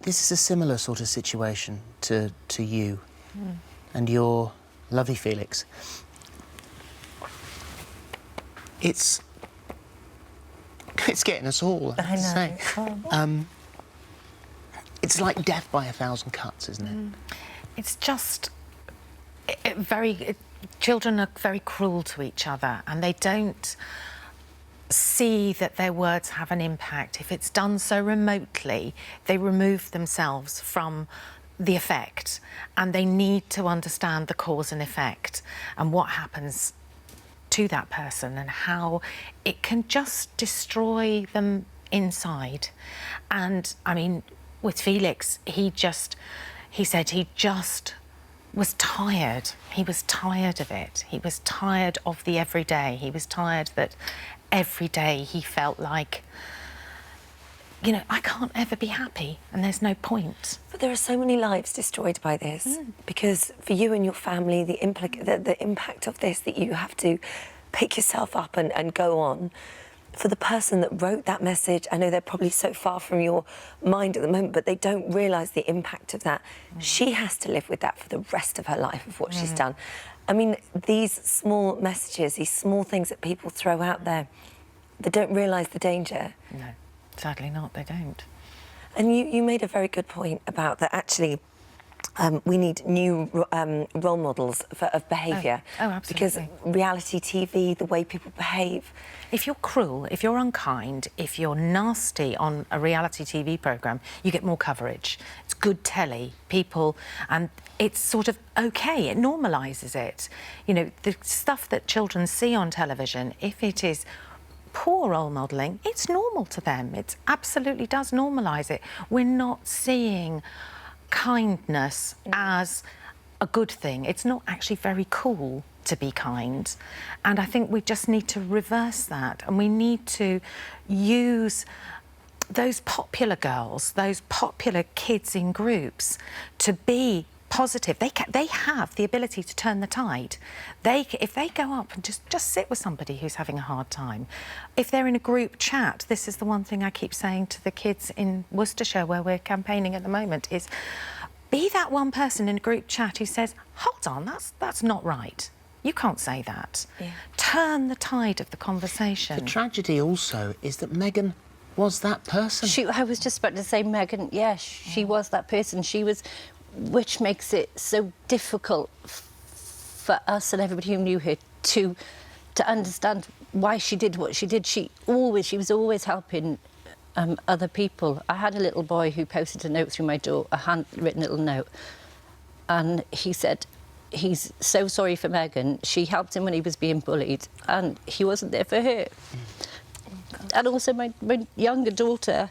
this is a similar sort of situation to you and your lovely Felix. It's getting us all, I have to say. It's like death by 1,000 cuts, isn't it? It's just children are very cruel to each other, and they don't see that their words have an impact. If it's done so remotely, they remove themselves from the effect, and they need to understand the cause and effect and what happens to that person and how it can just destroy them inside. And I mean, with Felix, he said he just was tired. He was tired of it. He was tired of the everyday. He was tired that every day he felt like, you know, I can't ever be happy and there's no point. But there are so many lives destroyed by this because for you and your family, the impact of this, that you have to pick yourself up and go on. For the person that wrote that message, I know they're probably so far from your mind at the moment, but they don't realise the impact of that. She has to live with that for the rest of her life, of what she's done. I mean, these small messages, these small things that people throw out there, they don't realise the danger. No, sadly not, they don't. And you made a very good point about that, actually. We need new role models of behaviour. Oh, absolutely. Because reality TV, the way people behave. If you're cruel, if you're unkind, if you're nasty on a reality TV programme, you get more coverage. It's good telly, people, and it's sort of OK, it normalises it. You know, the stuff that children see on television, if it is poor role modelling, it's normal to them. It absolutely does normalise it. We're not seeing kindness as a good thing. It's not actually very cool to be kind, and I think we just need to reverse that, and we need to use those popular girls, those popular kids in groups to be positive. They have the ability to turn the tide. If they go up and just sit with somebody who's having a hard time, if they're in a group chat, this is the one thing I keep saying to the kids in Worcestershire where we're campaigning at the moment, is be that one person in a group chat who says, hold on, that's not right. You can't say that. Yeah. Turn the tide of the conversation. The tragedy also is that Meghan was that person. I was just about to say, Meghan, yes, she was that person. She was, which makes it so difficult for us and everybody who knew her to understand why she did what she did. She was always helping other people. I had a little boy who posted a note through my door, a handwritten little note, and he said he's so sorry for Meghan. She helped him when he was being bullied, and he wasn't there for her. And also my younger daughter,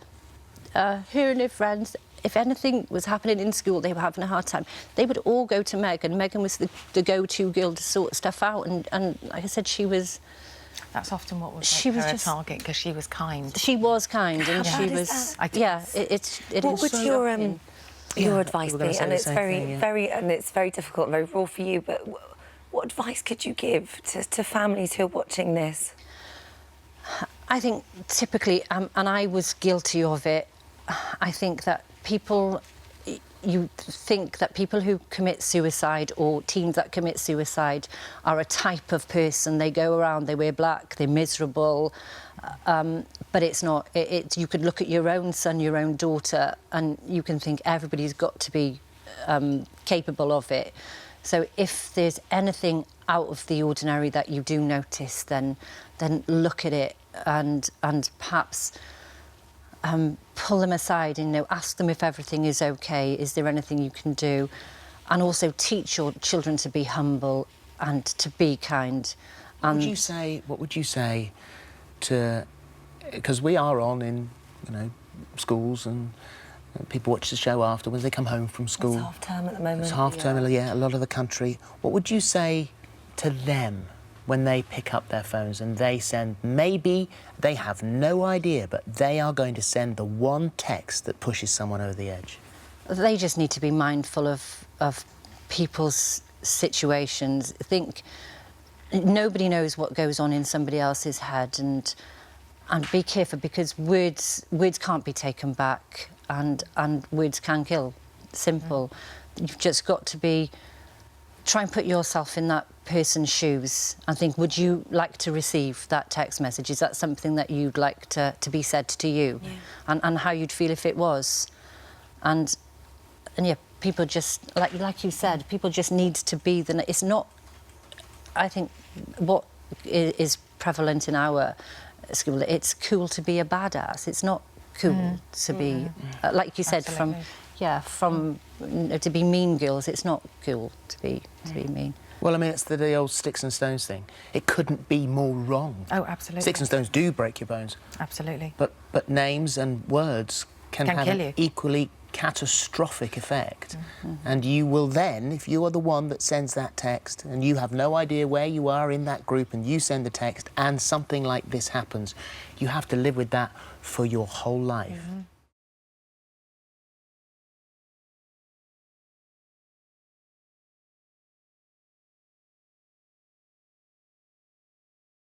her and her friends, if anything was happening in school, they were having a hard time, they would all go to Meghan. Meghan was the go-to girl to sort stuff out, and like I said, she was... That's often what was her just target, because she was kind. She was kind, and she was... Yeah, what would your advice be? And it's very difficult and very raw for you, but what advice could you give to families who are watching this? I think typically, and I was guilty of it, I think that you think that people who commit suicide or teens that commit suicide are a type of person. They go around, they wear black, they're miserable, but it's not. You could look at your own son, your own daughter, and you can think everybody's got to be capable of it. So if there's anything out of the ordinary that you do notice, then look at it and perhaps pull them aside and, ask them if everything is okay. Is there anything you can do? And also teach your children to be humble and to be kind. What would you say to... Because we are on in, schools, and people watch the show afterwards. They come home from school. It's half-term at the moment. It's half-term, yeah, a lot of the country. What would you say to them when they pick up their phones and they send, maybe they have no idea, but they are going to send the one text that pushes someone over the edge? They just need to be mindful of people's situations. I think nobody knows what goes on in somebody else's head, and be careful, because words can't be taken back. and words can kill. Simple. You've just got to try and put yourself in that person's shoes and think, would you like to receive that text message? Is that something that you'd like to be said to you? Yeah. And how you'd feel if it was. And yeah, people just, like you said, people just need to be it's not, I think, what is prevalent in our school, it's cool to be a badass. It's not cool to be, like you said, Absolutely. to be mean girls. It's not cool to be mean. Well, I mean, it's the old sticks and stones thing. It couldn't be more wrong. Oh, absolutely. Sticks and stones do break your bones. Absolutely. But names and words can have kill an you. equally catastrophic effect. And you will then, if you are the one that sends that text and you have no idea where you are in that group and you send the text and something like this happens, you have to live with that for your whole life.